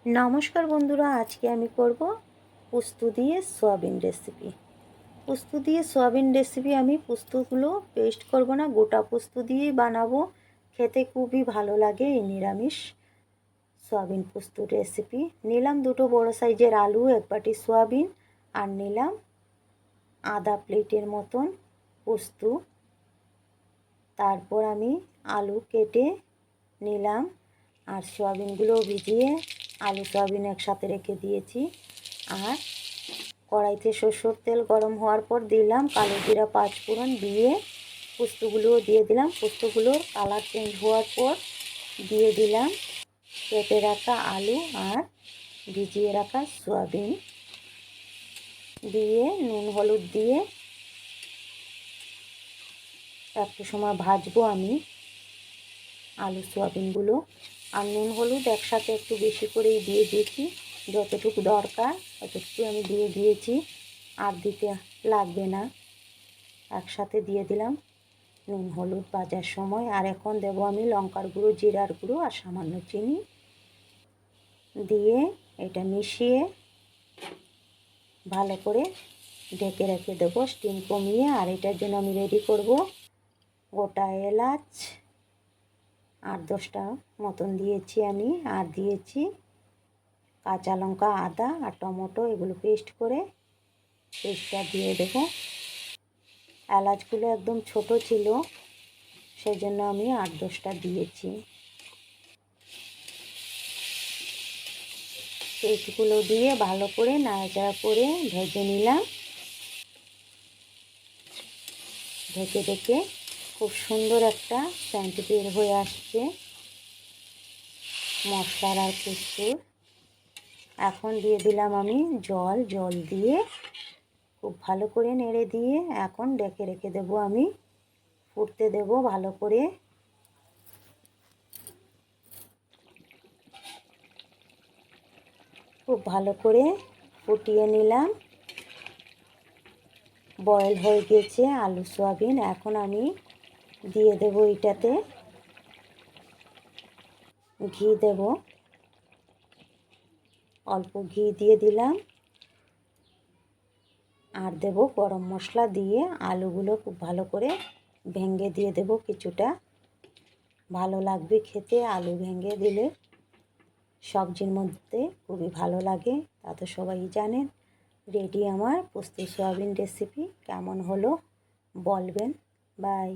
নমস্কার বন্ধুরা, আজকে আমি করব পোস্ত দিয়ে সয়াবিন রেসিপি। পোস্ত দিয়ে সয়াবিন রেসিপি আমি পোস্তগুলো পেস্ট করব না, গোটা পোস্ত দিয়েই বানাবো। খেতে খুবই ভালো লাগে এই নিরামিষ সয়াবিন পোস্ত রেসিপি। নিলাম দুটো বড় সাইজের আলু, এক বাটি সয়াবিন, আর নিলাম আধা প্লেটের মতন পোস্ত। তারপর আমি আলু কেটে নিলাম আর সয়াবিনগুলো ভিজিয়ে আলু সয়াবিন একসাথে রেখে দিয়েছি। আর কড়াইতে সরষের তেল গরম হওয়ার পর দিলাম কালো জিরা, পাঁচফোড়ন দিয়ে পোস্তগুলোও দিয়ে দিলাম। পোস্তগুলোর কালার চেঞ্জ হওয়ার পর দিয়ে দিলাম কেটে রাখা আলু আর ভিজিয়ে রাখা সয়াবিন, দিয়ে নুন হলুদ দিয়ে একটু সময় ভাজবো আমি আলু সয়াবিনগুলো। আর নুন হলুদ একসাথে একটু বেশি করেই দিয়ে দিয়েছি, যতটুকু দরকার ততটুকু আমি দিয়ে দিয়েছি, আর দিতে লাগবে না। একসাথে দিয়ে দিলাম নুন হলুদ ভাজার সময়। আর এখন দেবো আমি লঙ্কার গুঁড়ো, জিরার গুঁড়ো আর সামান্য চিনি দিয়ে এটা মিশিয়ে ভালো করে ঢেকে রেখে দেবো স্টিম কমিয়ে। আর এটার জন্য আমি রেডি করব গোটা এলাচ 8-10টা মতন দিয়েছি আমি, আর দিয়েছি কাঁচা লঙ্কা, আদা আর টমেটো, এগুলো পেস্ট করে পেস্টটা দিয়ে দেবো। এলাচগুলো একদম ছোট ছিল, সেই জন্য আমি 8-10টা দিয়েছি। পেস্টগুলো দিয়ে ভালো করে নাড়াচাড়া করে ভেজে নিলাম। ঢেকে ঢেকে খুব সুন্দর একটা সেন্ট বের হয়ে আসছে মশলার আর পোস্তর। এখন দিয়ে দিলাম আমি জল দিয়ে খুব ভালো করে নেড়ে দিয়ে এখন ঢেকে রেখে দেবো আমি, ফুটতে দেব ভালো করে। খুব ভালো করে ফুটিয়ে নিলাম, বয়েল হয়ে গেছে আলু সয়াবিন। এখন আমি দিয়ে দেব এটাতে ঘি, দেব অল্প ঘি দিয়ে দিলাম, আর দেব গরম মশলা দিয়ে আলুগুলো খুব ভালো করে ভেঙে দিয়ে দেব কিছুটা। ভালো লাগবে খেতে, আলু ভেঙে দিলে সবজির মধ্যে খুবই ভালো লাগে, তা তো সবাই জানেন। রেডি আমার পোস্ত সয়াবিন রেসিপি। কেমন হলো বলবেন। বাই।